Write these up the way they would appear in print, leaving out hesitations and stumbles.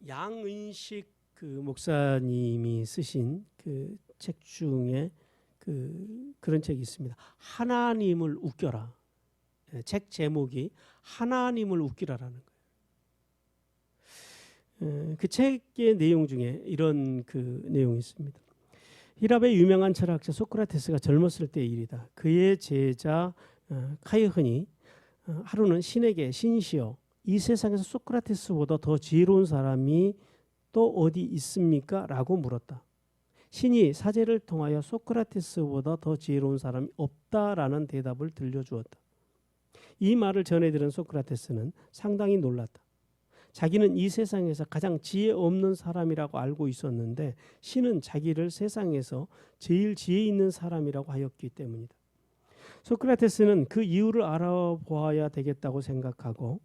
양은식 그 목사님이 쓰신 그 책 중에 그런 책이 있습니다. 하나님을 웃겨라. 책 제목이 하나님을 웃기라라는 거예요. 그 책의 내용 중에 이런 그 내용이 있습니다. 히랍의 유명한 철학자 소크라테스가 젊었을 때의 일이다. 그의 제자 카이흔이 하루는 신에게 신이시여 이 세상에서 소크라테스보다 더 지혜로운 사람이 또 어디 있습니까? 라고 물었다. 신이 사제를 통하여 소크라테스보다 더 지혜로운 사람이 없다라는 대답을 들려주었다. 이 말을 전해 들은 소크라테스는 상당히 놀랐다. 자기는 이 세상에서 가장 지혜 없는 사람이라고 알고 있었는데 신은 자기를 세상에서 제일 지혜 있는 사람이라고 하였기 때문이다. 소크라테스는 그 이유를 알아보아야 되겠다고 생각하고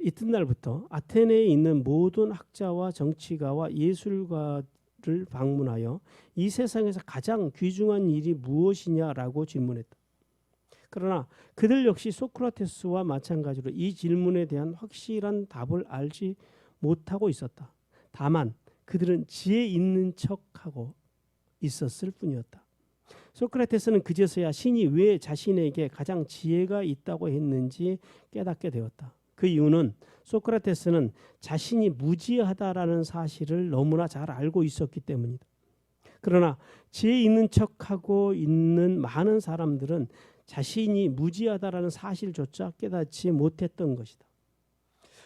이튿날부터 아테네에 있는 모든 학자와 정치가와 예술가를 방문하여 이 세상에서 가장 귀중한 일이 무엇이냐라고 질문했다. 그러나 그들 역시 소크라테스와 마찬가지로 이 질문에 대한 확실한 답을 알지 못하고 있었다. 다만 그들은 지혜 있는 척하고 있었을 뿐이었다. 소크라테스는 그제서야 신이 왜 자신에게 가장 지혜가 있다고 했는지 깨닫게 되었다. 그 이유는 소크라테스는 자신이 무지하다라는 사실을 너무나 잘 알고 있었기 때문이다. 그러나 지혜 있는 척하고 있는 많은 사람들은 자신이 무지하다라는 사실조차 깨닫지 못했던 것이다.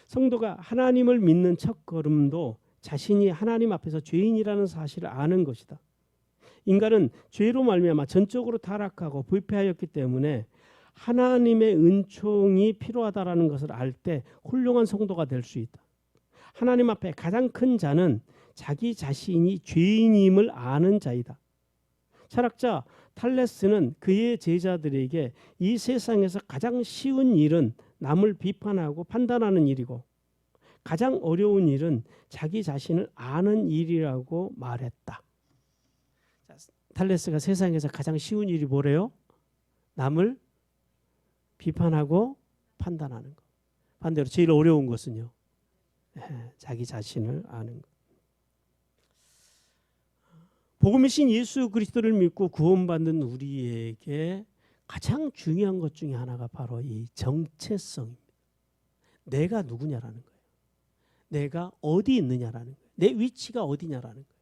성도가 하나님을 믿는 첫걸음도 자신이 하나님 앞에서 죄인이라는 사실을 아는 것이다. 인간은 죄로 말미암아 전적으로 타락하고 부패하였기 때문에 하나님의 은총이 필요하다라는 것을 알 때 훌륭한 성도가 될 수 있다. 하나님 앞에 가장 큰 자는 자기 자신이 죄인임을 아는 자이다. 철학자 탈레스는 그의 제자들에게 이 세상에서 가장 쉬운 일은 남을 비판하고 판단하는 일이고 가장 어려운 일은 자기 자신을 아는 일이라고 말했다. 탈레스가 세상에서 가장 쉬운 일이 뭐래요? 남을 비판하고 판단하는 것. 반대로 제일 어려운 것은요. 자기 자신을 아는 것. 복음이신 예수 그리스도를 믿고 구원받는 우리에게 가장 중요한 것 중에 하나가 바로 이 정체성입니다. 내가 누구냐라는 거예요. 내가 어디 있느냐라는 거예요. 내 위치가 어디냐라는 거예요.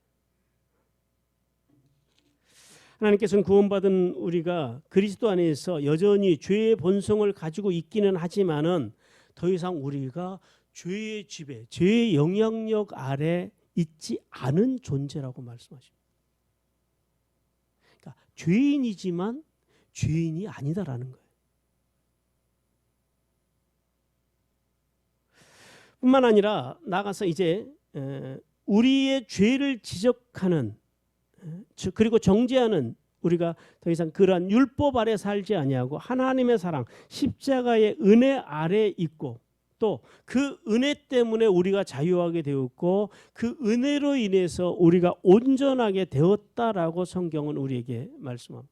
하나님께서는 구원받은 우리가 그리스도 안에서 여전히 죄의 본성을 가지고 있기는 하지만은 더 이상 우리가 죄의 지배, 죄의 영향력 아래 있지 않은 존재라고 말씀하십니다. 그러니까 죄인이지만 죄인이 아니다라는 거예요. 뿐만 아니라 나가서 이제 우리의 죄를 지적하는 그리고 정죄하는 우리가 더 이상 그러한 율법 아래 살지 아니하고 하나님의 사랑 십자가의 은혜 아래 있고 또 그 은혜 때문에 우리가 자유하게 되었고 그 은혜로 인해서 우리가 온전하게 되었다라고 성경은 우리에게 말씀합니다.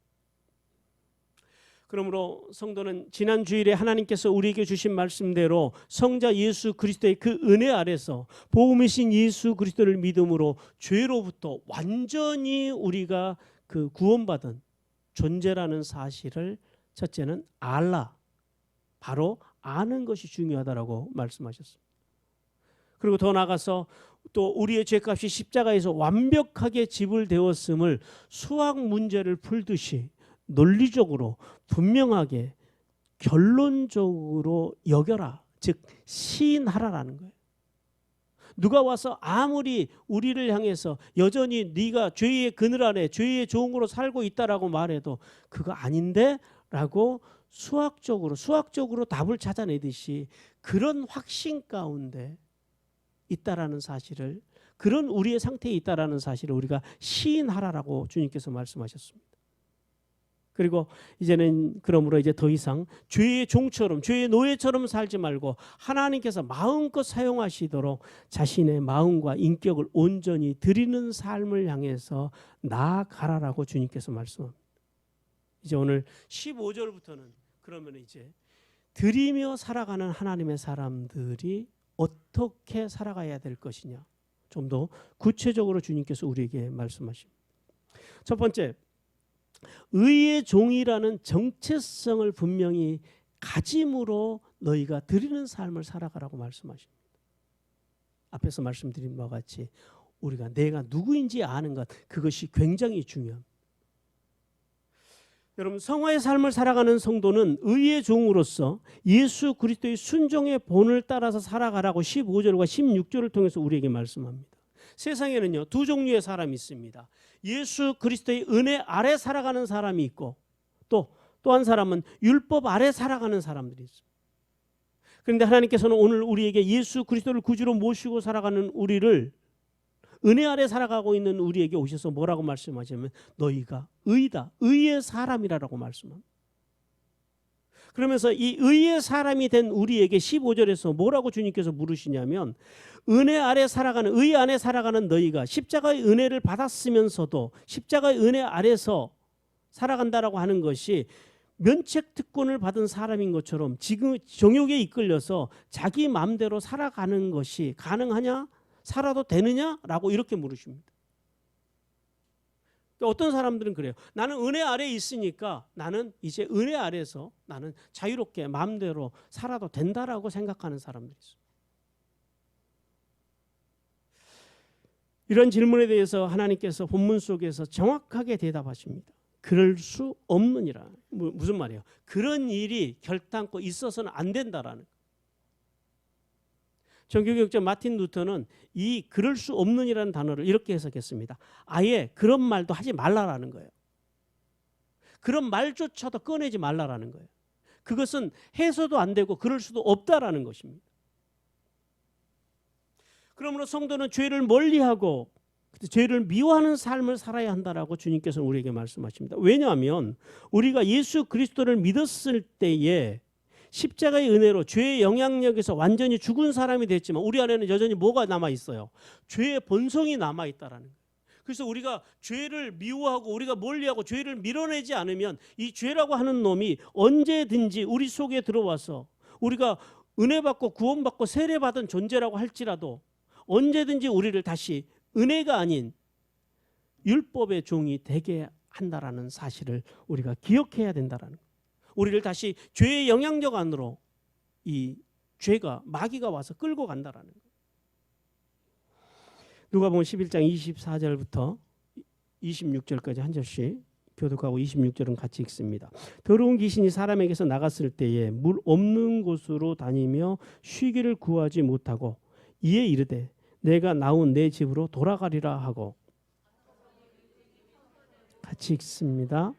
그러므로 성도는 지난 주일에 하나님께서 우리에게 주신 말씀대로 성자 예수 그리스도의 그 은혜 아래서 복음이신 예수 그리스도를 믿음으로 죄로부터 완전히 우리가 그 구원받은 존재라는 사실을 첫째는 알라, 바로 아는 것이 중요하다라고 말씀하셨습니다. 그리고 더 나아가서 또 우리의 죄값이 십자가에서 완벽하게 지불되었음을 수학 문제를 풀듯이 논리적으로 분명하게 결론적으로 여겨라, 즉 시인하라라는 거예요. 누가 와서 아무리 우리를 향해서 여전히 네가 죄의 그늘 아래 죄의 종으로 살고 있다라고 말해도 그거 아닌데 라고 수학적으로 답을 찾아내듯이 그런 확신 가운데 있다라는 사실을, 그런 우리의 상태에 있다라는 사실을 우리가 시인하라라고 주님께서 말씀하셨습니다. 그리고 이제는 그러므로 이제 더 이상 죄의 종처럼 죄의 노예처럼 살지 말고 하나님께서 마음껏 사용하시도록 자신의 마음과 인격을 온전히 드리는 삶을 향해서 나아가라라고 주님께서 말씀합니다. 이제 오늘 15절부터는 그러면 이제 드리며 살아가는 하나님의 사람들이 어떻게 살아가야 될 것이냐, 좀 더 구체적으로 주님께서 우리에게 말씀하십니다. 첫 번째, 의의 종이라는 정체성을 분명히 가짐으로 너희가 드리는 삶을 살아가라고 말씀하십니다. 앞에서 말씀드린 바와 같이 우리가 내가 누구인지 아는 것, 그것이 굉장히 중요합니다. 여러분, 성화의 삶을 살아가는 성도는 의의 종으로서 예수 그리스도의 순종의 본을 따라서 살아가라고 15절과 16절을 통해서 우리에게 말씀합니다. 세상에는요, 두 종류의 사람이 있습니다. 예수 그리스도의 은혜 아래 살아가는 사람이 있고 또 한 사람은 율법 아래 살아가는 사람들이 있습니다. 그런데 하나님께서는 오늘 우리에게 예수 그리스도를 구주로 모시고 살아가는 우리를, 은혜 아래 살아가고 있는 우리에게 오셔서 뭐라고 말씀하시냐면 너희가 의다, 의의 사람이라고 말씀합니다. 그러면서 이 의의 사람이 된 우리에게 15절에서 뭐라고 주님께서 물으시냐면, 은혜 아래 살아가는, 의 안에 살아가는 너희가 십자가의 은혜를 받았으면서도 십자가의 은혜 아래서 살아간다라고 하는 것이 면책 특권을 받은 사람인 것처럼 지금 정욕에 이끌려서 자기 마음대로 살아가는 것이 가능하냐? 살아도 되느냐라고 이렇게 물으십니다. 어떤 사람들은 그래요. 나는 은혜 아래에 있으니까 나는 이제 은혜 아래에서 나는 자유롭게 마음대로 살아도 된다라고 생각하는 사람들이 있어요. 이런 질문에 대해서 하나님께서 본문 속에서 정확하게 대답하십니다. 그럴 수 없느니라. 무슨 말이에요? 그런 일이 결단코 있어서는 안 된다라는. 정교개혁자 마틴 루터는 이 그럴 수 없느니라는 단어를 이렇게 해석했습니다. 아예 그런 말도 하지 말라라는 거예요. 그런 말조차도 꺼내지 말라라는 거예요. 그것은 해서도 안 되고 그럴 수도 없다라는 것입니다. 그러므로 성도는 죄를 멀리하고 죄를 미워하는 삶을 살아야 한다라고 주님께서는 우리에게 말씀하십니다. 왜냐하면 우리가 예수 그리스도를 믿었을 때에 십자가의 은혜로 죄의 영향력에서 완전히 죽은 사람이 됐지만 우리 안에는 여전히 뭐가 남아있어요? 죄의 본성이 남아있다라는 거예요. 그래서 우리가 죄를 미워하고 우리가 멀리하고 죄를 밀어내지 않으면 이 죄라고 하는 놈이 언제든지 우리 속에 들어와서, 우리가 은혜받고 구원받고 세례받은 존재라고 할지라도 언제든지 우리를 다시 은혜가 아닌 율법의 종이 되게 한다라는 사실을 우리가 기억해야 된다라는 거예요. 우리를 다시 죄의 영향력 안으로 이 죄가, 마귀가 와서 끌고 간다라는 거예요. 누가복음 11장 24절부터 26절까지 한 절씩 교독하고 26절은 같이 읽습니다. 더러운 귀신이 사람에게서 나갔을 때에 물 없는 곳으로 다니며 쉬기를 구하지 못하고 이에 이르되 내가 나온 내 집으로 돌아가리라 하고, 같이 읽습니다.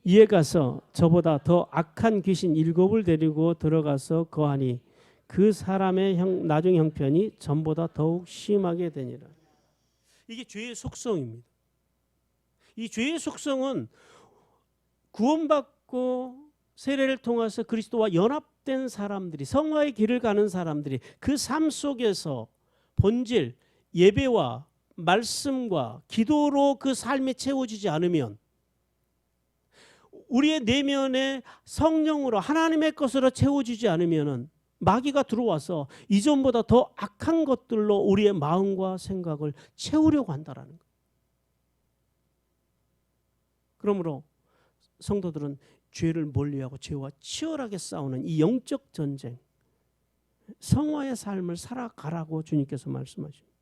이에 가서 저보다 더 악한 귀신 7을 데리고 들어가서 거하니 그 사람의 나중 형편이 전보다 더욱 심하게 되니라. 이게 죄의 속성입니다. 이 죄의 속성은 구원받고 세례를 통해서 그리스도와 연합된 사람들이, 성화의 길을 가는 사람들이 그 삶 속에서 본질, 예배와 말씀과 기도로 그 삶이 채워지지 않으면, 우리의 내면에 성령으로 하나님의 것으로 채워지지 않으면 마귀가 들어와서 이전보다 더 악한 것들로 우리의 마음과 생각을 채우려고 한다라는 거예요. 그러므로 성도들은 죄를 멀리하고 죄와 치열하게 싸우는 이 영적 전쟁, 성화의 삶을 살아가라고 주님께서 말씀하십니다.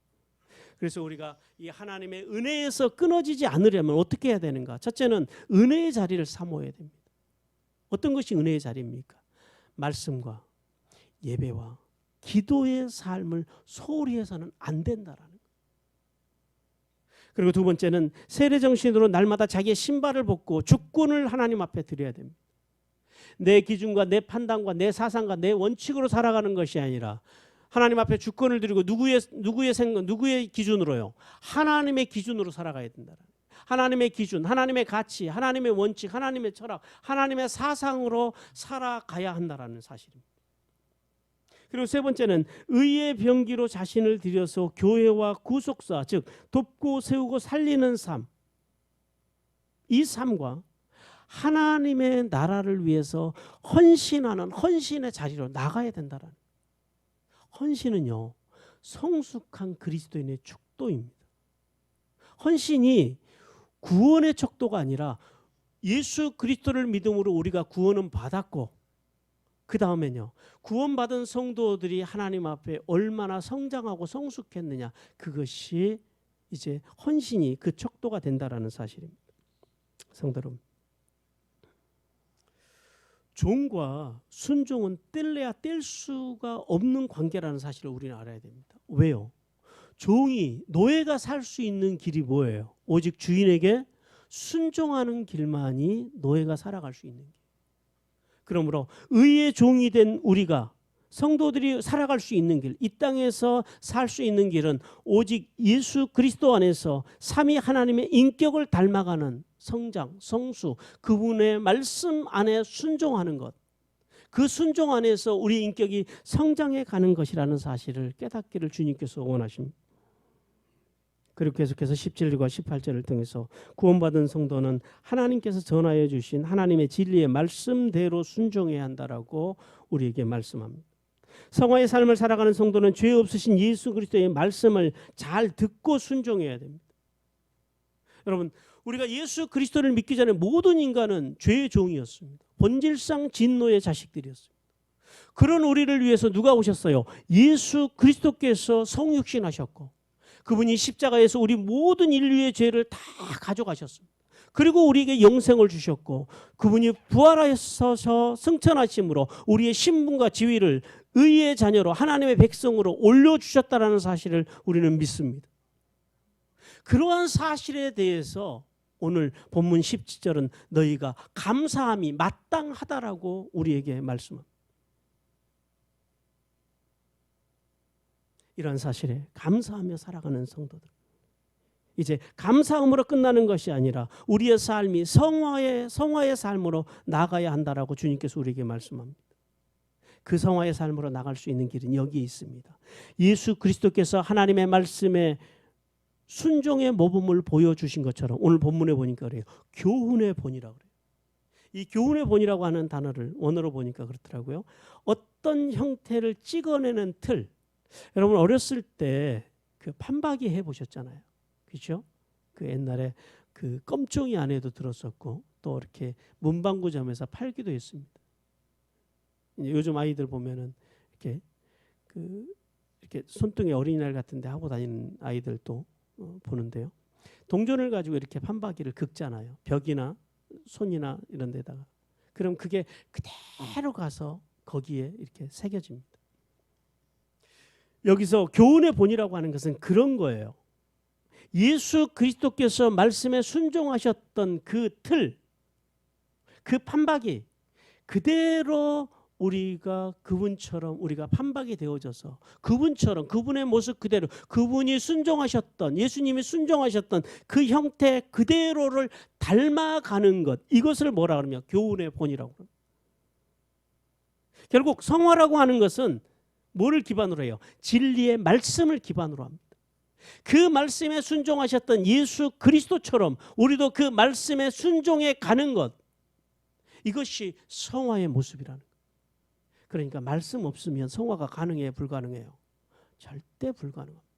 그래서 우리가 이 하나님의 은혜에서 끊어지지 않으려면 어떻게 해야 되는가? 첫째는 은혜의 자리를 사모해야 됩니다. 어떤 것이 은혜의 자리입니까? 말씀과 예배와 기도의 삶을 소홀히 해서는 안 된다라는 거예요. 그리고 두 번째는 세례 정신으로 날마다 자기의 신발을 벗고 주권을 하나님 앞에 드려야 됩니다. 내 기준과 내 판단과 내 사상과 내 원칙으로 살아가는 것이 아니라 하나님 앞에 주권을 드리고 누구의 생각, 누구의 기준으로요? 하나님의 기준으로 살아가야 된다. 하나님의 기준, 하나님의 가치, 하나님의 원칙, 하나님의 철학, 하나님의 사상으로 살아가야 한다라는 사실입니다. 그리고 세 번째는 의의 병기로 자신을 들여서 교회와 구속사, 즉 돕고 세우고 살리는 삶, 이 삶과 하나님의 나라를 위해서 헌신하는 헌신의 자리로 나가야 된다라는, 헌신은요, 성숙한 그리스도인의 척도입니다. 헌신이 구원의 척도가 아니라 예수 그리스도를 믿음으로 우리가 구원은 받았고, 그 다음에는요, 구원받은 성도들이 하나님 앞에 얼마나 성장하고 성숙했느냐, 그것이 이제 헌신이 그 척도가 된다라는 사실입니다. 성도 여러분, 종과 순종은 뗄래야 뗄 수가 없는 관계라는 사실을 우리는 알아야 됩니다. 왜요? 종이, 노예가 살 수 있는 길이 뭐예요? 오직 주인에게 순종하는 길만이 노예가 살아갈 수 있는 길. 그러므로 의의 종이 된 우리가, 성도들이 살아갈 수 있는 길, 이 땅에서 살 수 있는 길은 오직 예수 그리스도 안에서 삼위 하나님의 인격을 닮아가는 성장, 성수, 그분의 말씀 안에 순종하는 것, 그 순종 안에서 우리 인격이 성장해 가는 것이라는 사실을 깨닫기를 주님께서 원하십니다. 그리고 계속해서 17절과 18절을 통해서 구원받은 성도는 하나님께서 전하여 주신 하나님의 진리의 말씀대로 순종해야 한다라고 우리에게 말씀합니다. 성화의 삶을 살아가는 성도는 죄 없으신 예수 그리스도의 말씀을 잘 듣고 순종해야 됩니다. 여러분, 우리가 예수 그리스도를 믿기 전에 모든 인간은 죄의 종이었습니다. 본질상 진노의 자식들이었습니다. 그런 우리를 위해서 누가 오셨어요? 예수 그리스도께서 성육신 하셨고, 그분이 십자가에서 우리 모든 인류의 죄를 다 가져가셨습니다. 그리고 우리에게 영생을 주셨고, 그분이 부활하셔서 승천하심으로 우리의 신분과 지위를 의의 자녀로 하나님의 백성으로 올려주셨다는 사실을 우리는 믿습니다. 그러한 사실에 대해서 오늘 본문 17절은 너희가 감사함이 마땅하다라고 우리에게 말씀합니다. 이런 사실에 감사하며 살아가는 성도들, 이제 감사함으로 끝나는 것이 아니라 우리의 삶이 성화의 삶으로 나가야 한다라고 주님께서 우리에게 말씀합니다. 그 성화의 삶으로 나갈 수 있는 길은 여기 있습니다. 예수 그리스도께서 하나님의 말씀에 순종의 모범을 보여주신 것처럼 오늘 본문에 보니까 그래요. 교훈의 본이라고 그래요. 이 교훈의 본이라고 하는 단어를 원어로 보니까 그렇더라고요. 어떤 형태를 찍어내는 틀. 여러분 어렸을 때 그 판박이 해보셨잖아요. 그렇죠? 그 옛날에 그 껌종이 안에도 들었었고 또 이렇게 문방구점에서 팔기도 했습니다. 요즘 아이들 보면은 이렇게 손등에 어린이날 같은데 하고 다니는 아이들도 보는데요. 동전을 가지고 이렇게 판박이를 긁잖아요. 벽이나 손이나 이런 데다가. 그럼 그게 그대로 가서 거기에 이렇게 새겨집니다. 여기서 교훈의 본이라고 하는 것은 그런 거예요. 예수 그리스도께서 말씀에 순종하셨던 그 틀, 그 판박이 그대로 우리가 그분처럼 우리가 판박이 되어져서 그분처럼 그분의 모습 그대로 그분이 순종하셨던 예수님이 순종하셨던 그 형태 그대로를 닮아가는 것, 이것을 뭐라 그러냐? 교훈의 본이라고 합니다. 결국 성화라고 하는 것은 뭐를 기반으로 해요? 진리의 말씀을 기반으로 합니다. 그 말씀에 순종하셨던 예수 그리스도처럼 우리도 그 말씀에 순종해 가는 것, 이것이 성화의 모습이라는 거예요. 그러니까 말씀 없으면 성화가 가능해요? 불가능해요? 절대 불가능합니다.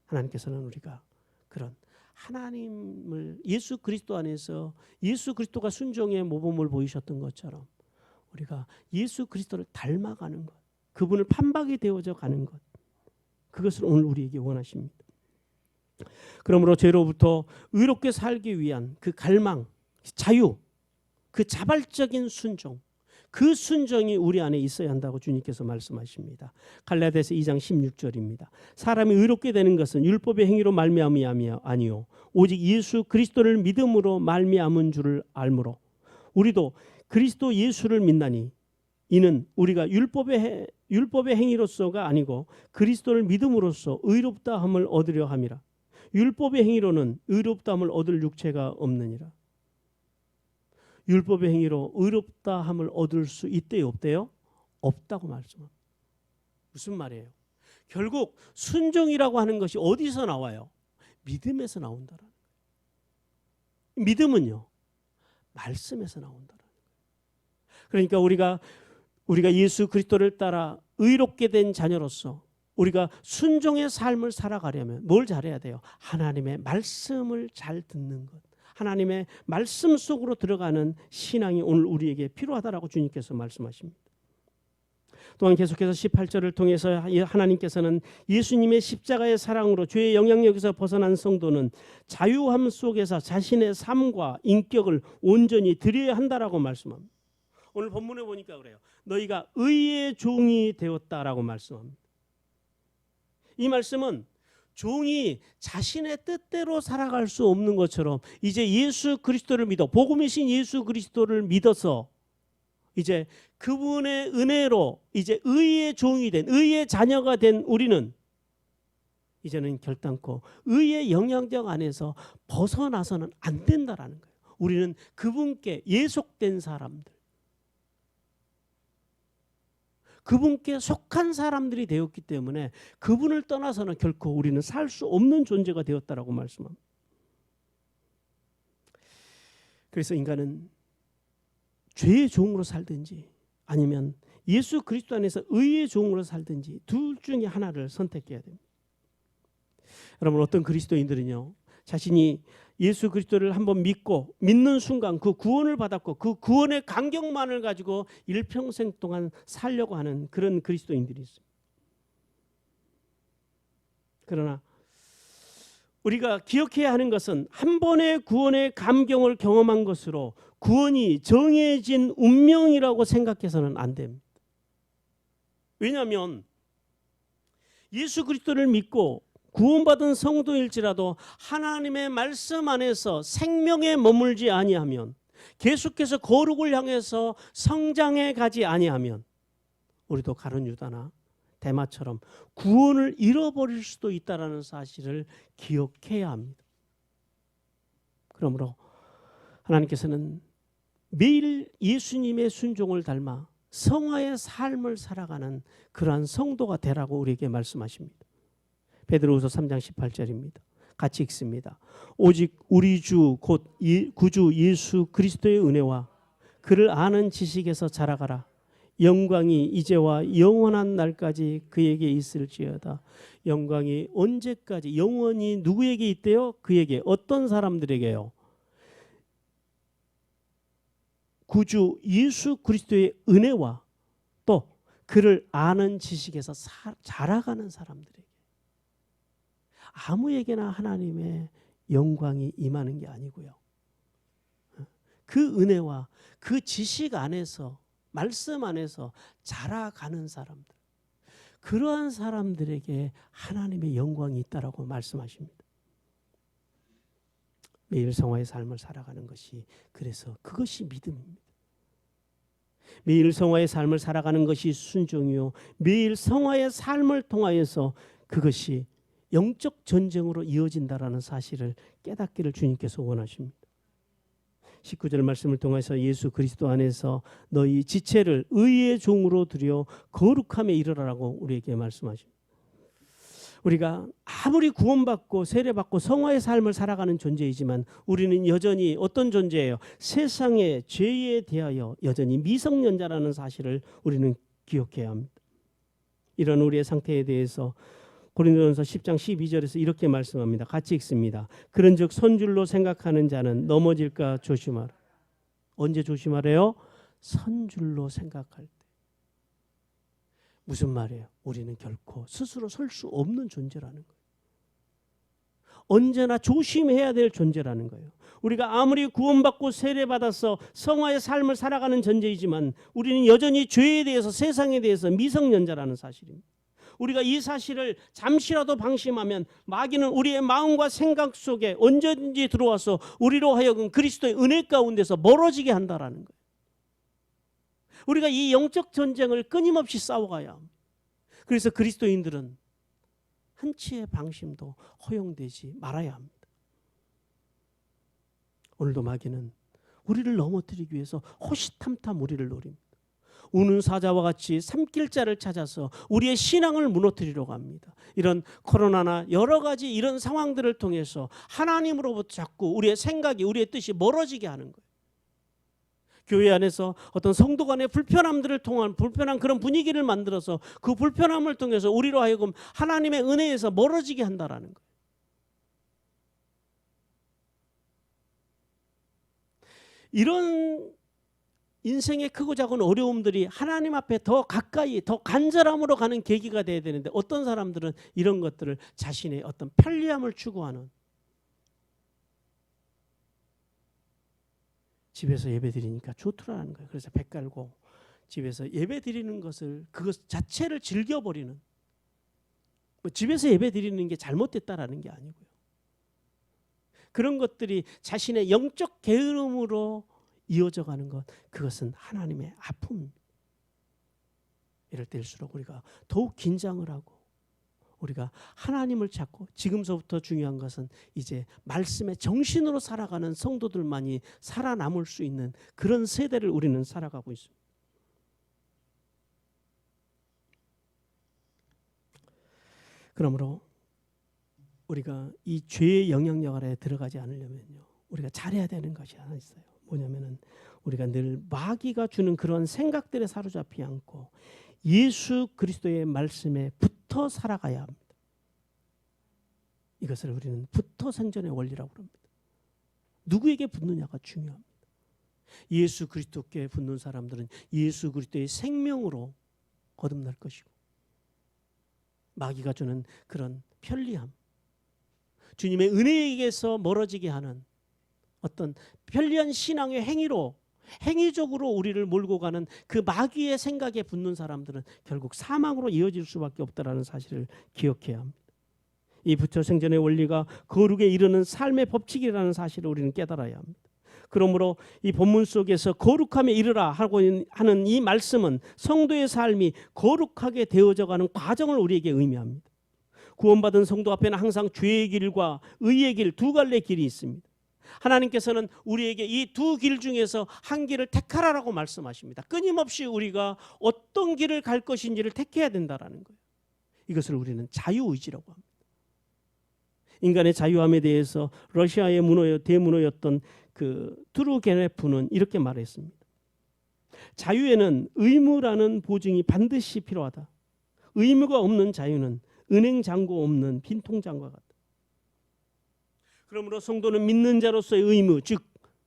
하나님께서는 우리가 그런 하나님을 예수 그리스도 안에서 예수 그리스도가 순종의 모범을 보이셨던 것처럼 우리가 예수 그리스도를 닮아가는 것, 그분을 판박이 되어져 가는 것, 그것을 오늘 우리에게 원하십니다. 그러므로 죄로부터 의롭게 살기 위한 그 갈망, 자유, 그 자발적인 순종, 그 순종이 우리 안에 있어야 한다고 주님께서 말씀하십니다. 갈라디아서 2장 16절입니다. 사람이 의롭게 되는 것은 율법의 행위로 말미암이 아니요 오직 예수 그리스도를 믿음으로 말미암은 줄을 알므로 우리도 그리스도 예수를 믿나니 이는 우리가 율법의 행위로서가 아니고 그리스도를 믿음으로써 의롭다함을 얻으려 함이라. 율법의 행위로는 의롭다함을 얻을 육체가 없느니라. 율법의 행위로 의롭다함을 얻을 수 있대요, 없대요? 없다고 말씀합니다. 무슨 말이에요? 결국 순종이라고 하는 것이 어디서 나와요? 믿음에서 나온다라는 거예요. 믿음은요, 말씀에서 나온다라는 거예요. 그러니까 우리가 예수 그리스도를 따라 의롭게 된 자녀로서 우리가 순종의 삶을 살아가려면 뭘 잘해야 돼요? 하나님의 말씀을 잘 듣는 것. 하나님의 말씀 속으로 들어가는 신앙이 오늘 우리에게 필요하다라고 주님께서 말씀하십니다. 또한 계속해서 18절을 통해서 하나님께서는 예수님의 십자가의 사랑으로 죄의 영향력에서 벗어난 성도는 자유함 속에서 자신의 삶과 인격을 온전히 드려야 한다라고 말씀합니다. 오늘 본문에 보니까 그래요. 너희가 의의 종이 되었다라고 말씀합니다. 이 말씀은 종이 자신의 뜻대로 살아갈 수 없는 것처럼 이제 예수 그리스도를 믿어 복음이신 예수 그리스도를 믿어서 이제 그분의 은혜로 이제 의의 종이 된 의의 자녀가 된 우리는 이제는 결단코 의의 영향력 안에서 벗어나서는 안 된다라는 거예요. 우리는 그분께 예속된 사람들, 그분께 속한 사람들이 되었기 때문에 그분을 떠나서는 결코 우리는 살 수 없는 존재가 되었다라고 말씀합니다. 그래서 인간은 죄의 종으로 살든지 아니면 예수 그리스도 안에서 의의 종으로 살든지 둘 중에 하나를 선택해야 됩니다. 여러분, 어떤 그리스도인들은요, 자신이 예수 그리스도를 한번 믿는 순간 그 구원을 받았고 그 구원의 감격만을 가지고 일평생 동안 살려고 하는 그런 그리스도인들이 있습니다. 그러나 우리가 기억해야 하는 것은 한 번의 구원의 감격을 경험한 것으로 구원이 정해진 운명이라고 생각해서는 안 됩니다. 왜냐하면 예수 그리스도를 믿고 구원받은 성도일지라도 하나님의 말씀 안에서 생명에 머물지 아니하면, 계속해서 거룩을 향해서 성장해 가지 아니하면 우리도 가룟 유다나 데마처럼 구원을 잃어버릴 수도 있다는 사실을 기억해야 합니다. 그러므로 하나님께서는 매일 예수님의 순종을 닮아 성화의 삶을 살아가는 그러한 성도가 되라고 우리에게 말씀하십니다. 베드로후서 3장 18절입니다. 같이 읽습니다. 오직 우리 주 곧 구주 예수 그리스도의 은혜와 그를 아는 지식에서 자라가라. 영광이 이제와 영원한 날까지 그에게 있을지어다. 영광이 언제까지 영원히 누구에게 있대요? 그에게. 어떤 사람들에게요? 구주 예수 그리스도의 은혜와 또 그를 아는 지식에서 자라가는 사람들에게. 아무에게나 하나님의 영광이 임하는 게 아니고요. 그 은혜와 그 지식 안에서, 말씀 안에서 자라가는 사람들, 그러한 사람들에게 하나님의 영광이 있다라고 말씀하십니다. 매일 성화의 삶을 살아가는 것이, 그래서 그것이 믿음입니다. 매일 성화의 삶을 살아가는 것이 순종이요, 매일 성화의 삶을 통하여서 그것이 영적 전쟁으로 이어진다라는 사실을 깨닫기를 주님께서 원하십니다. 19절 말씀을 통해서 예수 그리스도 안에서 너희 지체를 의의 종으로 들여 거룩함에 이르라라고 우리에게 말씀하십니다. 우리가 아무리 구원받고 세례받고 성화의 삶을 살아가는 존재이지만 우리는 여전히 어떤 존재예요? 세상의 죄에 대하여 여전히 미성년자라는 사실을 우리는 기억해야 합니다. 이런 우리의 상태에 대해서 고린도전서 10장 12절에서 이렇게 말씀합니다. 같이 읽습니다. 그런즉 선줄로 생각하는 자는 넘어질까 조심하라. 언제 조심하래요? 선줄로 생각할 때. 무슨 말이에요? 우리는 결코 스스로 설 수 없는 존재라는 거예요. 언제나 조심해야 될 존재라는 거예요. 우리가 아무리 구원받고 세례받아서 성화의 삶을 살아가는 존재이지만 우리는 여전히 죄에 대해서, 세상에 대해서 미성년자라는 사실입니다. 우리가 이 사실을 잠시라도 방심하면 마귀는 우리의 마음과 생각 속에 언제든지 들어와서 우리로 하여금 그리스도의 은혜 가운데서 멀어지게 한다라는 거예요. 우리가 이 영적 전쟁을 끊임없이 싸워가야 합니다. 그래서 그리스도인들은 한치의 방심도 허용되지 말아야 합니다. 오늘도 마귀는 우리를 넘어뜨리기 위해서 호시탐탐 우리를 노립니다. 우는 사자와 같이 삼킬자를 찾아서 우리의 신앙을 무너뜨리려고 합니다. 이런 코로나나 여러 가지 이런 상황들을 통해서 하나님으로부터 자꾸 우리의 생각이, 우리의 뜻이 멀어지게 하는 거예요. 교회 안에서 어떤 성도 간의 불편함들을 통한 불편한 그런 분위기를 만들어서 그 불편함을 통해서 우리로 하여금 하나님의 은혜에서 멀어지게 한다라는 거예요. 이런 인생의 크고 작은 어려움들이 하나님 앞에 더 가까이 더 간절함으로 가는 계기가 돼야 되는데 어떤 사람들은 이런 것들을 자신의 어떤 편리함을 추구하는, 집에서 예배 드리니까 좋더라는 거예요. 그래서 배 깔고 집에서 예배 드리는 것을 그것 자체를 즐겨버리는, 뭐 집에서 예배 드리는 게 잘못됐다라는 게 아니고요. 그런 것들이 자신의 영적 게으름으로 이어져 가는 것, 그것은 하나님의 아픔입니다. 이럴 때일수록 우리가 더욱 긴장을 하고 우리가 하나님을 찾고, 지금서부터 중요한 것은 이제 말씀의 정신으로 살아가는 성도들만이 살아남을 수 있는 그런 세대를 우리는 살아가고 있습니다. 그러므로 우리가 이 죄의 영향력 아래에 들어가지 않으려면요, 우리가 잘해야 되는 것이 하나 있어요. 뭐냐면은 우리가 늘 마귀가 주는 그런 생각들에 사로잡히지 않고 예수 그리스도의 말씀에 붙어 살아가야 합니다. 이것을 우리는 붙어 생존의 원리라고 합니다. 누구에게 붙느냐가 중요합니다. 예수 그리스도께 붙는 사람들은 예수 그리스도의 생명으로 거듭날 것이고, 마귀가 주는 그런 편리함, 주님의 은혜에게서 멀어지게 하는 어떤 편리한 신앙의 행위로, 행위적으로 우리를 몰고 가는 그 마귀의 생각에 붙는 사람들은 결국 사망으로 이어질 수밖에 없다는 사실을 기억해야 합니다. 이 부처 생전의 원리가 거룩에 이르는 삶의 법칙이라는 사실을 우리는 깨달아야 합니다. 그러므로 이 본문 속에서 거룩함에 이르라 하고 하는 이 말씀은 성도의 삶이 거룩하게 되어져가는 과정을 우리에게 의미합니다. 구원받은 성도 앞에는 항상 죄의 길과 의의 길, 두 갈래 길이 있습니다. 하나님께서는 우리에게 이 두 길 중에서 한 길을 택하라고 말씀하십니다. 끊임없이 우리가 어떤 길을 갈 것인지를 택해야 된다는 거예요. 이것을 우리는 자유의지라고 합니다. 인간의 자유함에 대해서 러시아의 대문호였던 그 투르게네프는 이렇게 말했습니다. 자유에는 의무라는 보증이 반드시 필요하다. 의무가 없는 자유는 은행 잔고 없는 빈통장과 같다. 그러므로 성도는 믿는 자로서의 의무, 즉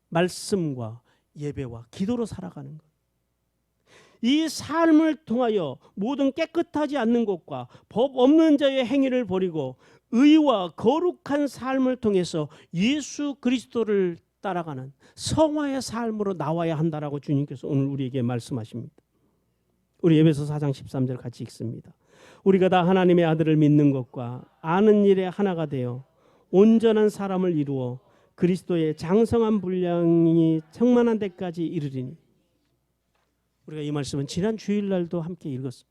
말씀과 예배와 기도로 살아가는 것. 이 삶을 통하여 모든 깨끗하지 않는 것과 법 없는 자의 행위를 버리고 의와 거룩한 삶을 통해서 예수 그리스도를 따라가는 성화의 삶으로 나와야 한다라고 주님께서 오늘 우리에게 말씀하십니다. 우리 에베소 4장 13절 같이 읽습니다. 우리가 다 하나님의 아들을 믿는 것과 아는 일에 하나가 되어 온전한 사람을 이루어 그리스도의 장성한 분량이 충만한 데까지 이르리니. 우리가 이 말씀은 지난 주일날도 함께 읽었습니다.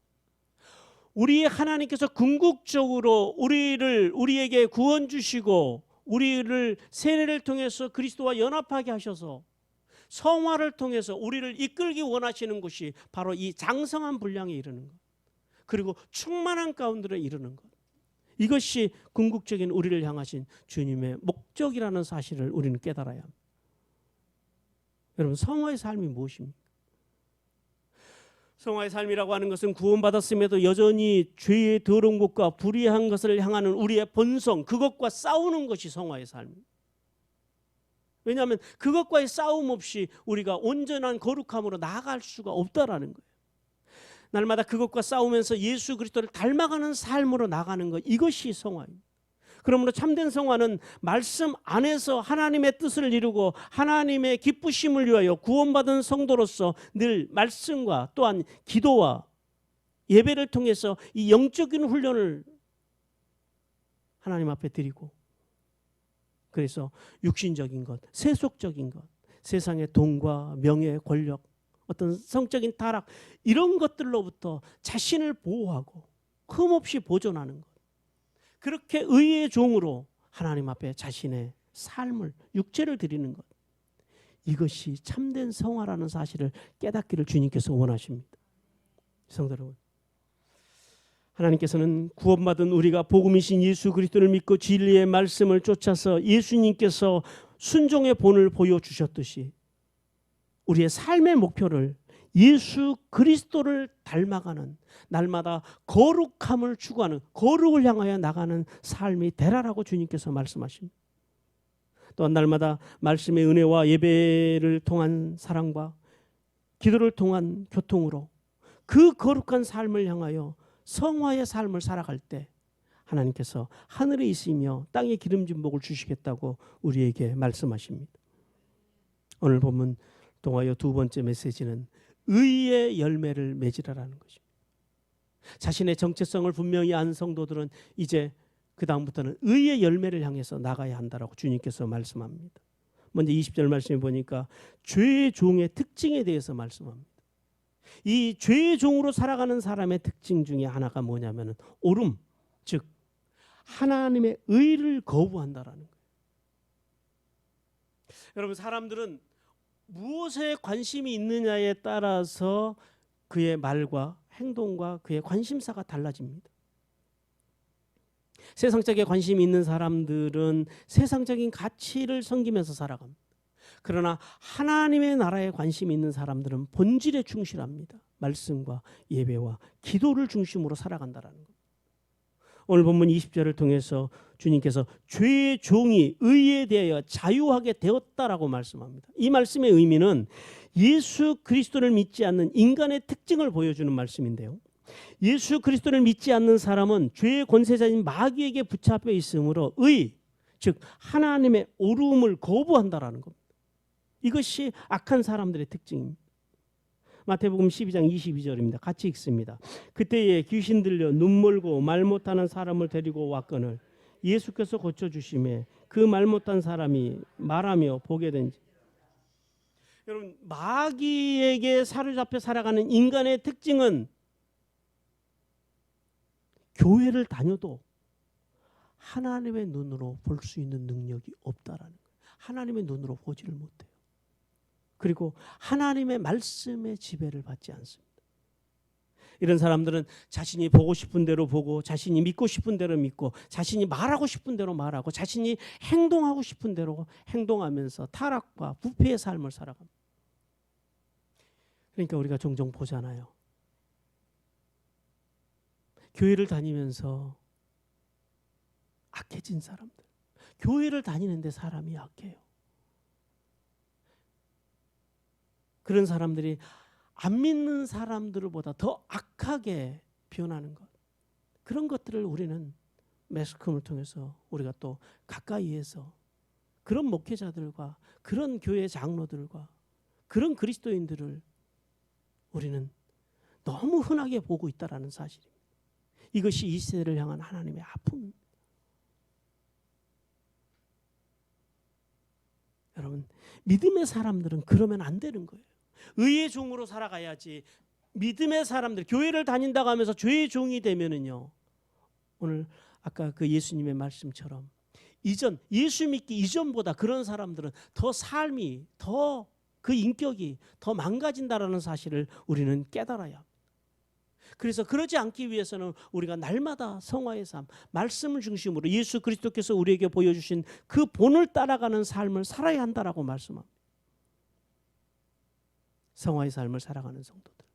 우리 하나님께서 궁극적으로 우리에게 구원 주시고 우리를 세례를 통해서 그리스도와 연합하게 하셔서 성화를 통해서 우리를 이끌기 원하시는 것이 바로 이 장성한 분량에 이르는 것, 그리고 충만한 가운데로 이르는 것. 이것이 궁극적인 우리를 향하신 주님의 목적이라는 사실을 우리는 깨달아야 합니다. 여러분, 성화의 삶이 무엇입니까? 성화의 삶이라고 하는 것은 구원받았음에도 여전히 죄의 더러운 것과 불의한 것을 향하는 우리의 본성, 그것과 싸우는 것이 성화의 삶입니다. 왜냐하면 그것과의 싸움 없이 우리가 온전한 거룩함으로 나아갈 수가 없다라는 거예요. 날마다 그것과 싸우면서 예수 그리스도를 닮아가는 삶으로 나가는 것, 이것이 성화입니다. 그러므로 참된 성화는 말씀 안에서 하나님의 뜻을 이루고 하나님의 기쁘심을 위하여 구원받은 성도로서 늘 말씀과 또한 기도와 예배를 통해서 이 영적인 훈련을 하나님 앞에 드리고, 그래서 육신적인 것, 세속적인 것, 세상의 돈과 명예, 권력, 어떤 성적인 타락, 이런 것들로부터 자신을 보호하고 흠없이 보존하는 것, 그렇게 의의 종으로 하나님 앞에 자신의 삶을, 육체를 드리는 것, 이것이 참된 성화라는 사실을 깨닫기를 주님께서 원하십니다. 성도 여러분, 하나님께서는 구원받은 우리가 복음이신 예수 그리스도를 믿고 진리의 말씀을 쫓아서 예수님께서 순종의 본을 보여주셨듯이 우리의 삶의 목표를 예수 그리스도를 닮아가는, 날마다 거룩함을 추구하는, 거룩을 향하여 나가는 삶이 되라라고 주님께서 말씀하십니다. 또한 날마다 말씀의 은혜와 예배를 통한 사랑과 기도를 통한 교통으로 그 거룩한 삶을 향하여 성화의 삶을 살아갈 때 하나님께서 하늘에 있으며 땅에 기름진 복을 주시겠다고 우리에게 말씀하십니다. 오늘 본문 통하여 두 번째 메시지는 의의 열매를 맺으라라는 것입니다. 자신의 정체성을 분명히 안 성도들은 이제 그 다음부터는 의의 열매를 향해서 나가야 한다라고 주님께서 말씀합니다. 먼저 20절 말씀에 보니까 죄의 종의 특징에 대해서 말씀합니다. 이 죄의 종으로 살아가는 사람의 특징 중에 하나가 뭐냐면은 오름, 즉 하나님의 의를 거부한다라는 거예요. 여러분, 사람들은 무엇에 관심이 있느냐에 따라서 그의 말과 행동과 그의 관심사가 달라집니다. 세상적인 관심이 있는 사람들은 세상적인 가치를 섬기면서 살아갑니다. 그러나 하나님의 나라에 관심이 있는 사람들은 본질에 충실합니다. 말씀과 예배와 기도를 중심으로 살아간다라는 것. 오늘 본문 20절을 통해서 주님께서 죄의 종이 의에 대하여 자유하게 되었다라고 말씀합니다. 이 말씀의 의미는 예수 그리스도를 믿지 않는 인간의 특징을 보여주는 말씀인데요. 예수 그리스도를 믿지 않는 사람은 죄의 권세자인 마귀에게 붙잡혀 있으므로 의, 즉 하나님의 오름을 거부한다라는 겁니다. 이것이 악한 사람들의 특징입니다. 마태복음 12장 22절입니다. 같이 읽습니다. 그때에 귀신 들려 눈멀고 말 못하는 사람을 데리고 왔거늘 예수께서 고쳐주심에 그 말 못한 사람이 말하며 보게 된지. 여러분, 마귀에게 사로잡혀 살아가는 인간의 특징은 교회를 다녀도 하나님의 눈으로 볼 수 있는 능력이 없다라는 거예요. 하나님의 눈으로 보지를 못해요. 그리고 하나님의 말씀의 지배를 받지 않습니다. 이런 사람들은 자신이 보고 싶은 대로 보고, 자신이 믿고 싶은 대로 믿고, 자신이 말하고 싶은 대로 말하고, 자신이 행동하고 싶은 대로 행동하면서 타락과 부패의 삶을 살아갑니다. 그러니까 우리가 종종 보잖아요. 교회를 다니면서 악해진 사람들, 교회를 다니는데 사람이 악해요. 그런 사람들이 안 믿는 사람들보다 더 악하게 변하는 것, 그런 것들을 우리는 매스컴을 통해서 우리가 또 가까이에서 그런 목회자들과 그런 교회 장로들과 그런 그리스도인들을 우리는 너무 흔하게 보고 있다라는 사실입니다. 이것이 이 시대를 향한 하나님의 아픔입니다. 여러분, 믿음의 사람들은 그러면 안 되는 거예요. 의의 종으로 살아가야지. 믿음의 사람들, 교회를 다닌다고 하면서 죄의 종이 되면은요, 오늘 아까 그 예수님의 말씀처럼 이전, 예수 믿기 이전보다 그런 사람들은 더 삶이, 더 그 인격이 더 망가진다라는 사실을 우리는 깨달아야 합니다. 그래서 그러지 않기 위해서는 우리가 날마다 성화의 삶, 말씀을 중심으로 예수 그리스도께서 우리에게 보여주신 그 본을 따라가는 삶을 살아야 한다라고 말씀합니다. 성화의 삶을 살아가는 성도들,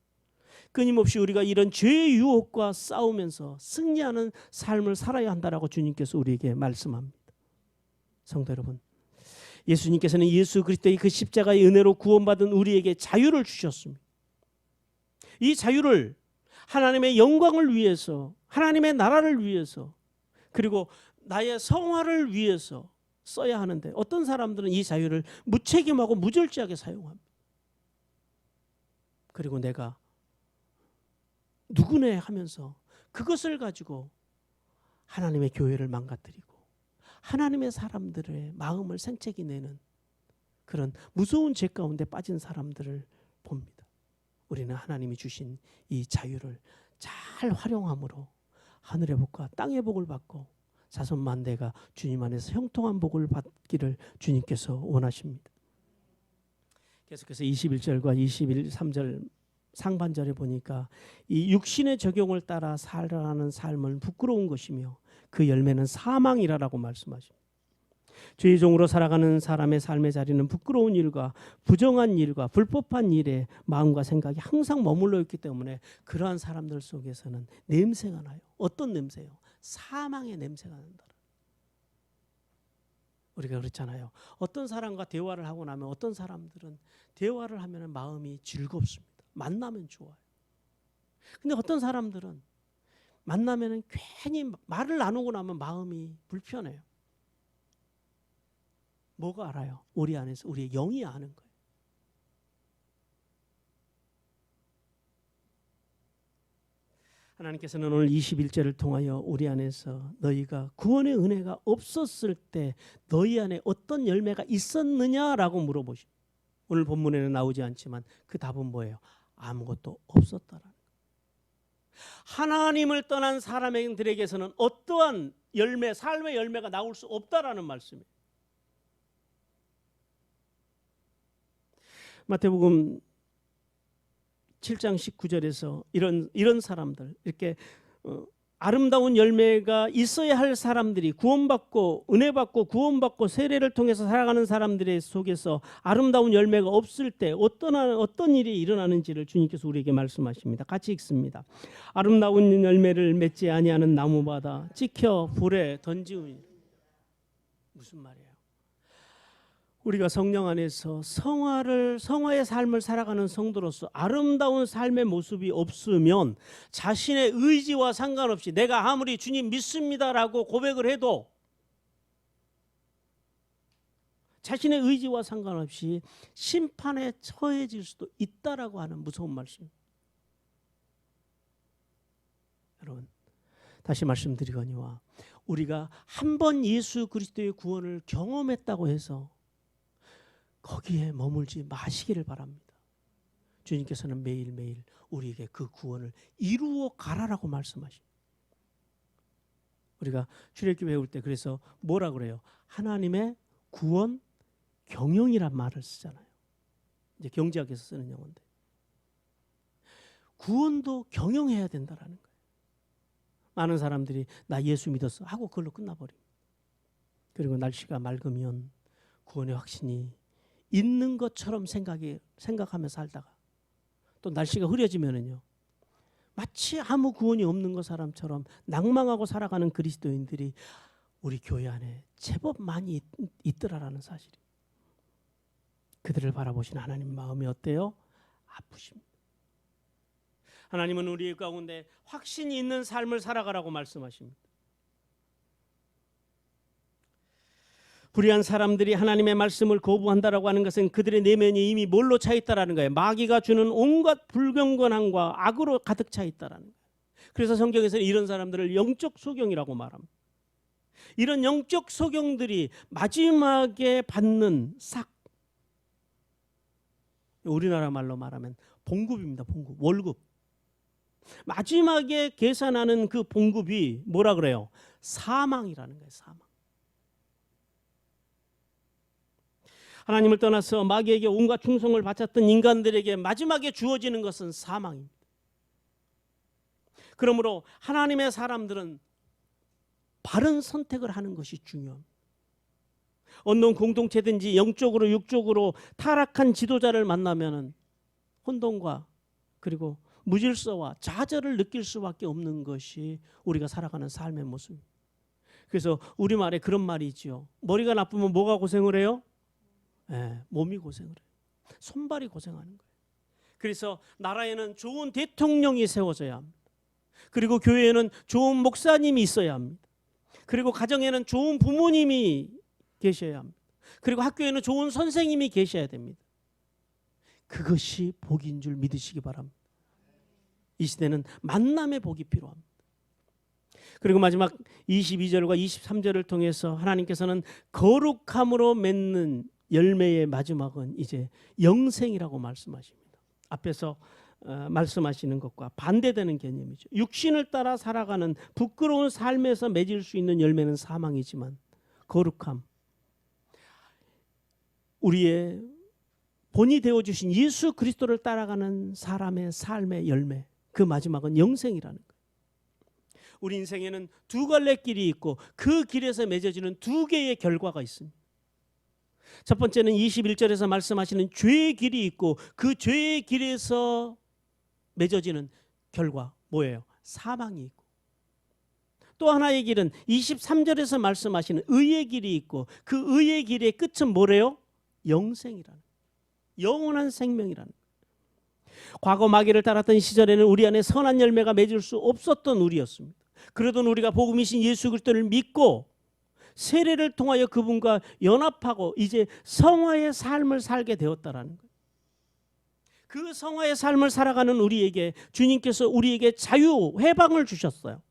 끊임없이 우리가 이런 죄의 유혹과 싸우면서 승리하는 삶을 살아야 한다라고 주님께서 우리에게 말씀합니다. 성도 여러분, 예수님께서는 예수 그리스도의 그 십자가의 은혜로 구원받은 우리에게 자유를 주셨습니다. 이 자유를 하나님의 영광을 위해서, 하나님의 나라를 위해서, 그리고 나의 성화를 위해서 써야 하는데, 어떤 사람들은 이 자유를 무책임하고 무절제하게 사용합니다. 그리고 내가 누구네 하면서 그것을 가지고 하나님의 교회를 망가뜨리고 하나님의 사람들의 마음을 생채기 내는 그런 무서운 죄 가운데 빠진 사람들을 봅니다. 우리는 하나님이 주신 이 자유를 잘 활용함으로 하늘의 복과 땅의 복을 받고 자손만대가 주님 안에서 형통한 복을 받기를 주님께서 원하십니다. 계속해서 21절과 23절 상반절에 보니까 이 육신의 적용을 따라 살아가는 삶은 부끄러운 것이며 그 열매는 사망이라고 말씀하십니다. 주의 종으로 살아가는 사람의 삶의 자리는 부끄러운 일과 부정한 일과 불법한 일에 마음과 생각이 항상 머물러 있기 때문에 그러한 사람들 속에서는 냄새가 나요. 어떤 냄새요? 사망의 냄새가 난다. 우리가 그렇잖아요. 어떤 사람과 대화를 하고 나면 어떤 사람들은 대화를 하면 마음이 즐겁습니다. 만나면 좋아요. 근데 어떤 사람들은 만나면 괜히 말을 나누고 나면 마음이 불편해요. 뭐가 알아요? 우리 안에서 우리의 영이 아는 거예요. 하나님께서는 오늘 21절을 통하여 우리 안에서 너희가 구원의 은혜가 없었을 때 너희 안에 어떤 열매가 있었느냐라고 물어보십니다. 오늘 본문에는 나오지 않지만 그 답은 뭐예요? 아무것도 없었다라는 거예요. 하나님을 떠난 사람들에게서는 어떠한 열매, 삶의 열매가 나올 수 없다라는 말씀이에요. 마태복음 7장 19절에서 이런 사람들, 이렇게 아름다운 열매가 있어야 할 사람들이 구원받고 은혜받고 구원받고 세례를 통해서 살아가는 사람들의 속에서 아름다운 열매가 없을 때 어떤 일이 일어나는지를 주님께서 우리에게 말씀하십니다. 같이 읽습니다. 아름다운 열매를 맺지 아니하는 나무마다 찍혀 불에 던지우니. 무슨 말이에요? 우리가 성령 안에서 성화의 삶을 살아가는 성도로서 아름다운 삶의 모습이 없으면 자신의 의지와 상관없이 내가 아무리 주님 믿습니다라고 고백을 해도 자신의 의지와 상관없이 심판에 처해질 수도 있다라고 하는 무서운 말씀입니다. 여러분, 다시 말씀드리거니와 우리가 한 번 예수 그리스도의 구원을 경험했다고 해서 거기에 머물지 마시기를 바랍니다. 주님께서는 매일매일 우리에게 그 구원을 이루어 가라라고 말씀하십니다. 우리가 출애굽기 배울 때 그래서 뭐라 그래요? 하나님의 구원 경영이란 말을 쓰잖아요. 이제 경제학에서 쓰는 용어인데 구원도 경영해야 된다라는 거예요. 많은 사람들이 나 예수 믿었어 하고 그걸로 끝나버립니다. 그리고 날씨가 맑으면 구원의 확신이 있는 것처럼 생각하며 살다가 또 날씨가 흐려지면은요 마치 아무 구원이 없는 것 사람처럼 낭망하고 살아가는 그리스도인들이 우리 교회 안에 제법 많이 있더라라는 사실이. 그들을 바라보시는 하나님 마음이 어때요? 아프십니다. 하나님은 우리 가운데 확신이 있는 삶을 살아가라고 말씀하십니다. 불의한 사람들이 하나님의 말씀을 거부한다라고 하는 것은 그들의 내면이 이미 뭘로 차 있다라는 거예요. 마귀가 주는 온갖 불경건함과 악으로 가득 차 있다라는 거예요. 그래서 성경에서는 이런 사람들을 영적 소경이라고 말합니다. 이런 영적 소경들이 마지막에 받는 삭, 우리나라 말로 말하면 봉급입니다. 봉급, 월급. 마지막에 계산하는 그 봉급이 뭐라 그래요? 사망이라는 거예요. 사망. 하나님을 떠나서 마귀에게 온갖 충성을 바쳤던 인간들에게 마지막에 주어지는 것은 사망입니다. 그러므로 하나님의 사람들은 바른 선택을 하는 것이 중요합니다. 어느 공동체든지 영적으로 육적으로 타락한 지도자를 만나면은 혼돈과 그리고 무질서와 좌절을 느낄 수밖에 없는 것이 우리가 살아가는 삶의 모습입니다. 그래서 우리말에 그런 말이 있죠. 머리가 나쁘면 뭐가 고생을 해요? 몸이 고생을 해요. 손발이 고생하는 거예요. 그래서 나라에는 좋은 대통령이 세워져야 합니다. 그리고 교회에는 좋은 목사님이 있어야 합니다. 그리고 가정에는 좋은 부모님이 계셔야 합니다. 그리고 학교에는 좋은 선생님이 계셔야 됩니다. 그것이 복인 줄 믿으시기 바랍니다. 이 시대는 만남의 복이 필요합니다. 그리고 마지막 22절과 23절을 통해서 하나님께서는 거룩함으로 맺는 열매의 마지막은 이제 영생이라고 말씀하십니다. 앞에서 말씀하시는 것과 반대되는 개념이죠. 육신을 따라 살아가는 부끄러운 삶에서 맺을 수 있는 열매는 사망이지만 거룩함, 우리의 본이 되어주신 예수 그리스도를 따라가는 사람의 삶의 열매, 그 마지막은 영생이라는 거예요. 우리 인생에는 두 갈래 길이 있고 그 길에서 맺어지는 두 개의 결과가 있습니다. 첫 번째는 21절에서 말씀하시는 죄의 길이 있고 그 죄의 길에서 맺어지는 결과 뭐예요? 사망이 있고, 또 하나의 길은 23절에서 말씀하시는 의의 길이 있고 그 의의 길의 끝은 뭐래요? 영생이라는, 영원한 생명이라는. 과거 마귀를 따랐던 시절에는 우리 안에 선한 열매가 맺을 수 없었던 우리였습니다. 그러던 우리가 복음이신 예수 그리스도를 믿고 세례를 통하여 그분과 연합하고 이제 성화의 삶을 살게 되었다라는 거예요. 그 성화의 삶을 살아가는 우리에게 주님께서 우리에게 자유, 해방을 주셨어요.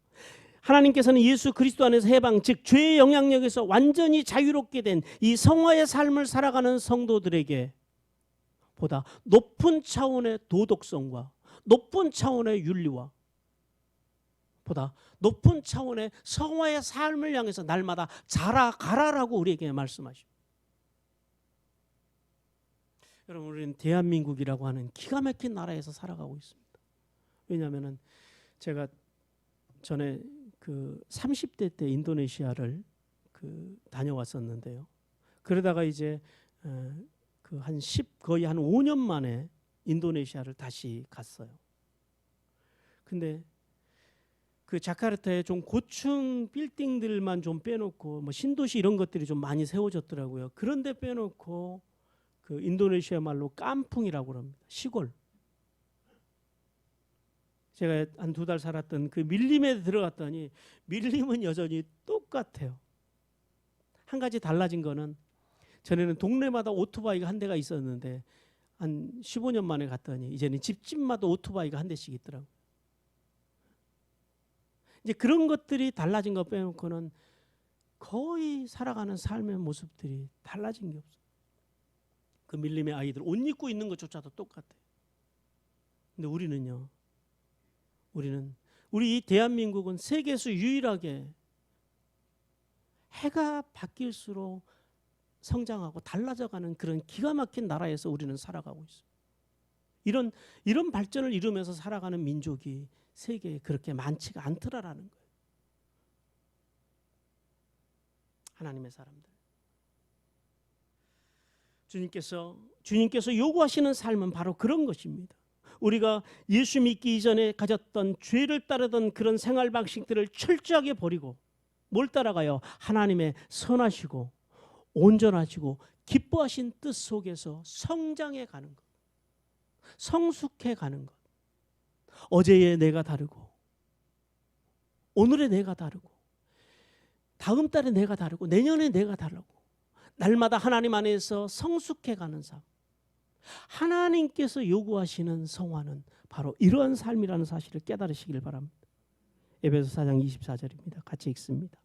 하나님께서는 예수 그리스도 안에서 해방, 즉 죄의 영향력에서 완전히 자유롭게 된 이 성화의 삶을 살아가는 성도들에게 보다 높은 차원의 도덕성과 높은 차원의 윤리와 보다 높은 차원의 성화의 삶을 향해서 날마다 자라가라라고 우리에게 말씀하십니다. 여러분, 우리는 대한민국이라고 하는 기가 막힌 나라에서 살아가고 있습니다. 왜냐하면 제가 전에 그 30대 때 인도네시아를 다녀왔었는데요. 그러다가 이제 거의 한 5년 만에 인도네시아를 다시 갔어요. 근데 그 자카르타에 좀 고층 빌딩들만 좀 빼놓고 뭐 신도시 이런 것들이 좀 많이 세워졌더라고요. 그런데 빼놓고 그 인도네시아 말로 깜풍이라고 합니다. 시골. 제가 한 2달 살았던 그 밀림에 들어갔더니 밀림은 여전히 똑같아요. 한 가지 달라진 거는 전에는 동네마다 오토바이가 한 대가 있었는데 한 15년 만에 갔더니 이제는 집집마다 오토바이가 한 대씩 있더라고요. 이제 그런 것들이 달라진 거 빼놓고는 거의 살아가는 삶의 모습들이 달라진 게 없어요. 그 밀림의 아이들 옷 입고 있는 것조차도 똑같아요. 근데 우리는요. 우리 이 대한민국은 세계에서 유일하게 해가 바뀔수록 성장하고 달라져가는 그런 기가 막힌 나라에서 우리는 살아가고 있습니다. 이런 발전을 이루면서 살아가는 민족이 세계에 그렇게 많지가 않더라라는 거예요. 하나님의 사람들. 주님께서 요구하시는 삶은 바로 그런 것입니다. 우리가 예수 믿기 이전에 가졌던 죄를 따르던 그런 생활 방식들을 철저하게 버리고 뭘 따라가요? 하나님의 선하시고 온전하시고 기뻐하신 뜻 속에서 성장해 가는 것, 성숙해 가는 것. 어제의 내가 다르고 오늘의 내가 다르고 다음 달에 내가 다르고 내년에 내가 다르고 날마다 하나님 안에서 성숙해 가는 삶. 하나님께서 요구하시는 성화는 바로 이러한 삶이라는 사실을 깨달으시길 바랍니다. 에베소 4장 24절입니다. 같이 읽습니다.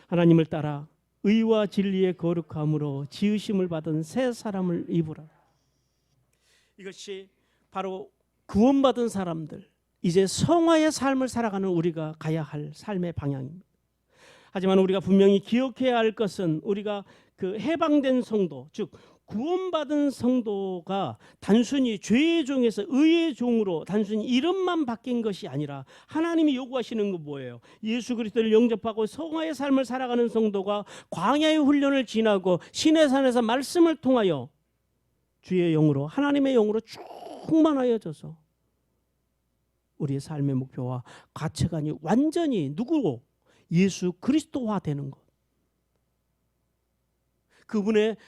하나님을 따라 의와 진리의 거룩함으로 지으심을 받은 새 사람을 입으라. 이것이 바로 구원받은 사람들, 이제 성화의 삶을 살아가는 우리가 가야 할 삶의 방향입니다. 하지만 우리가 분명히 기억해야 할 것은 우리가 그 해방된 성도, 즉 구원받은 성도가 단순히 죄의 종에서 의의 종으로 단순히 이름만 바뀐 것이 아니라 하나님이 요구하시는 건 뭐예요? 예수 그리스도를 영접하고 성화의 삶을 살아가는 성도가 광야의 훈련을 지나고 시내산에서 말씀을 통하여 주의 영으로, 하나님의 영으로 충만하여져서 우리의 삶의 목표와 가치관이 완전히 누구로? 예수 그리스도화 되는 것.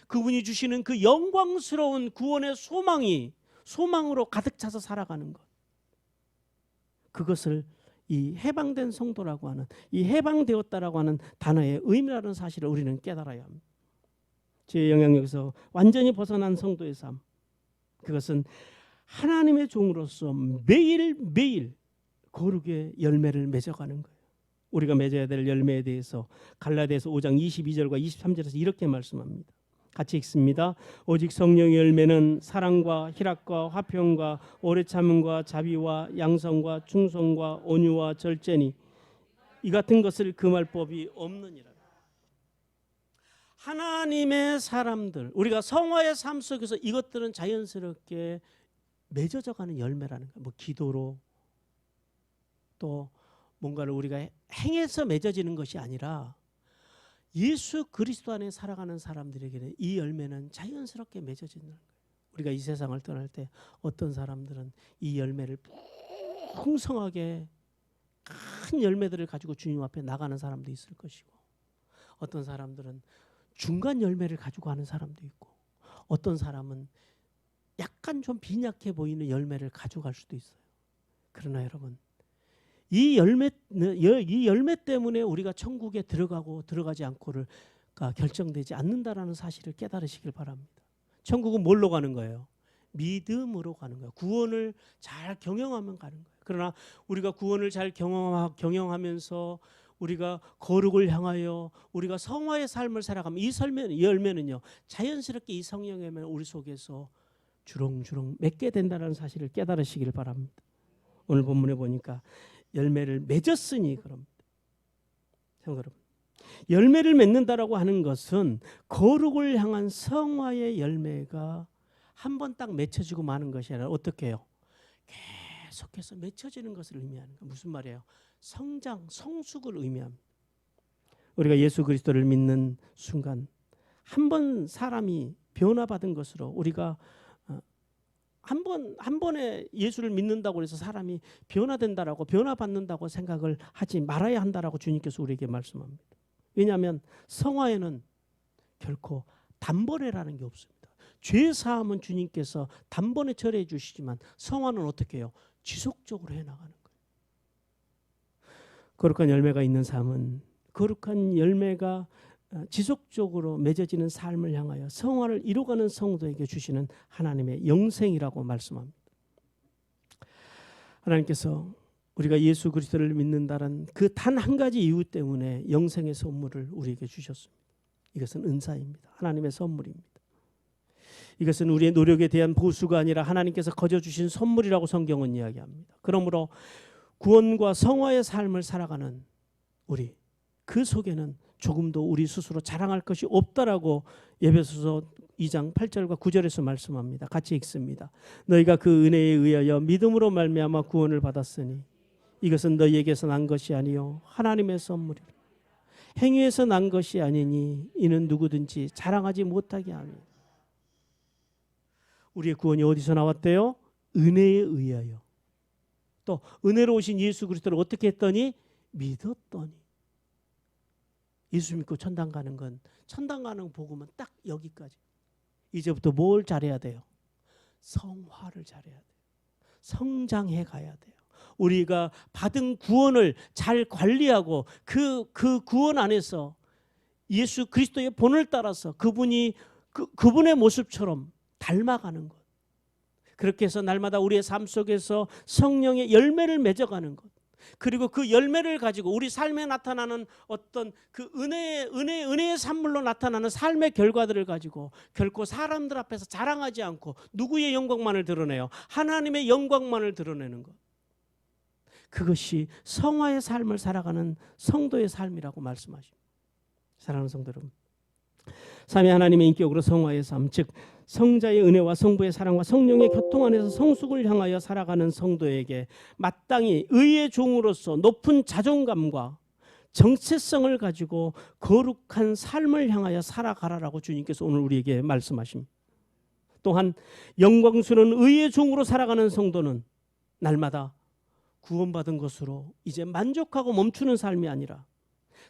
그분이 주시는 그 영광스러운 구원의 소망으로 가득 차서 살아가는 것. 그것을 이 해방된 성도라고 하는, 이 해방되었다라고 하는 단어의 의미라는 사실을 우리는 깨달아야 합니다. 죄의 영향력에서 완전히 벗어난 성도의 삶. 그것은 하나님의 종으로서 매일매일 거룩의 열매를 맺어가는 거예요. 우리가 맺어야 될 열매에 대해서 갈라디아서 5장 22절과 23절에서 이렇게 말씀합니다. 같이 읽습니다. 오직 성령의 열매는 사랑과 희락과 화평과 오래 참음과 자비와 양성과 충성과 온유와 절제니 이 같은 것을 금할 법이 없느니라. 하나님의 사람들, 우리가 성화의 삶 속에서 이것들은 자연스럽게 맺어져 가는 열매라는 거예요. 뭐 기도로 또 뭔가를 우리가 행해서 맺어지는 것이 아니라 예수 그리스도 안에 살아가는 사람들에게는 이 열매는 자연스럽게 맺어지는 거예요. 우리가 이 세상을 떠날 때 어떤 사람들은 이 열매를 풍성하게 큰 열매들을 가지고 주님 앞에 나가는 사람도 있을 것이고, 어떤 사람들은 중간 열매를 가지고 하는 사람도 있고, 어떤 사람은 약간 좀 빈약해 보이는 열매를 가져갈 수도 있어요. 그러나 여러분, 이 열매 때문에 우리가 천국에 들어가고 들어가지 않고를 결정되지 않는다라는 사실을 깨달으시길 바랍니다. 천국은 뭘로 가는 거예요? 믿음으로 가는 거예요. 구원을 잘 경영하면 가는 거예요. 그러나 우리가 구원을 잘 경영하면서 우리가 거룩을 향하여 우리가 성화의 삶을 살아가면 이 열매는요, 자연스럽게 이 성령의 열매는 우리 속에서 주렁주렁 맺게 된다는 사실을 깨달으시길 바랍니다. 오늘 본문에 보니까 열매를 맺었으니 그럽니다. 성도 여러분, 열매를 맺는다라고 하는 것은 거룩을 향한 성화의 열매가 한 번 딱 맺혀지고 마는 것이 아니라 어떻게 해요? 계속해서 맺혀지는 것을 의미하는 거예요. 무슨 말이에요? 성장, 성숙을 의미합니다. 우리가 예수 그리스도를 믿는 순간 한 번 사람이 변화받은 것으로 우리가 한 번에 예수를 믿는다고 해서 사람이 변화된다라고 변화받는다고 생각을 하지 말아야 한다라고 주님께서 우리에게 말씀합니다. 왜냐하면 성화에는 결코 단번에라는 게 없습니다. 죄 사함은 주님께서 단번에 처리해 주시지만 성화는 어떻게 해요? 지속적으로 해나가는 거예요. 거룩한 열매가 있는 삶은 거룩한 열매가 지속적으로 맺어지는 삶을 향하여 성화를 이루어가는 성도에게 주시는 하나님의 영생이라고 말씀합니다. 하나님께서 우리가 예수 그리스도를 믿는다는 그 단 한 가지 이유 때문에 영생의 선물을 우리에게 주셨습니다. 이것은 은사입니다. 하나님의 선물입니다. 이것은 우리의 노력에 대한 보수가 아니라 하나님께서 거저 주신 선물이라고 성경은 이야기합니다. 그러므로 구원과 성화의 삶을 살아가는 우리, 그 속에는 조금도 우리 스스로 자랑할 것이 없다라고 에베소서 2장 8절과 9절에서 말씀합니다. 같이 읽습니다. 너희가 그 은혜에 의하여 믿음으로 말미암아 구원을 받았으니 이것은 너희에게서 난 것이 아니요 하나님의 선물이라. 행위에서 난 것이 아니니 이는 누구든지 자랑하지 못하게 하니. 우리의 구원이 어디서 나왔대요? 은혜에 의하여. 또 은혜로 오신 예수 그리스도를 어떻게 했더니? 믿었더니. 예수 믿고 천당 가는 건, 천당 가는 복음은 딱 여기까지. 이제부터 뭘 잘해야 돼요? 성화를 잘해야 돼요. 성장해 가야 돼요. 우리가 받은 구원을 잘 관리하고 그 구원 안에서 예수 그리스도의 본을 따라서 그분의 모습처럼 닮아가는 것. 그렇게 해서 날마다 우리의 삶 속에서 성령의 열매를 맺어가는 것. 그리고 그 열매를 가지고 우리 삶에 나타나는 어떤 그 은혜의 산물로 나타나는 삶의 결과들을 가지고 결코 사람들 앞에서 자랑하지 않고 누구의 영광만을 드러내요? 하나님의 영광만을 드러내는 것. 그것이 성화의 삶을 살아가는 성도의 삶이라고 말씀하십니다. 사랑하는 성도 여러분, 삼위 하나님의 인격으로 성화의 삶, 즉 성자의 은혜와 성부의 사랑과 성령의 교통 안에서 성숙을 향하여 살아가는 성도에게 마땅히 의의 종으로서 높은 자존감과 정체성을 가지고 거룩한 삶을 향하여 살아가라라고 주님께서 오늘 우리에게 말씀하십니다. 또한 영광스러운 의의 종으로 살아가는 성도는 날마다 구원받은 것으로 이제 만족하고 멈추는 삶이 아니라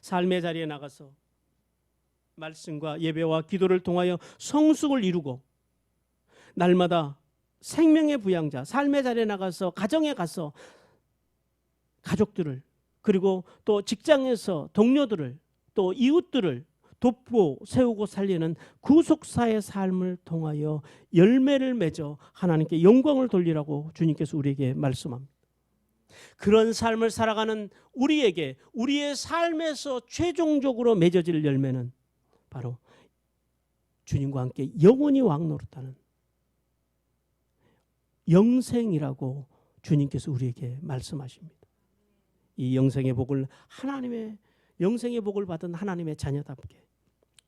삶의 자리에 나가서 말씀과 예배와 기도를 통하여 성숙을 이루고 날마다 생명의 부양자, 삶의 자리에 나가서 가정에 가서 가족들을, 그리고 또 직장에서 동료들을, 또 이웃들을 돕고 세우고 살리는 구속사의 삶을 통하여 열매를 맺어 하나님께 영광을 돌리라고 주님께서 우리에게 말씀합니다. 그런 삶을 살아가는 우리에게 우리의 삶에서 최종적으로 맺어질 열매는 바로 주님과 함께 영원히 왕노릇하는 영생이라고 주님께서 우리에게 말씀하십니다. 이 영생의 복을 영생의 복을 받은 하나님의 자녀답게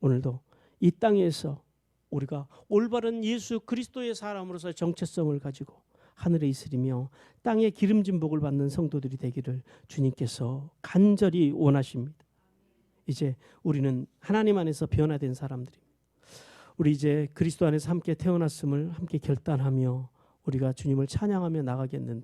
오늘도 이 땅에서 우리가 올바른 예수 그리스도의 사람으로서 정체성을 가지고 하늘에 있으리며 땅에 기름진 복을 받는 성도들이 되기를 주님께서 간절히 원하십니다. 이제 우리는 하나님 안에서 변화된 사람들입니다. 우리 이제 그리스도 안에서 함께 태어났음을 함께 결단하며 우리가 주님을 찬양하며 나가겠는데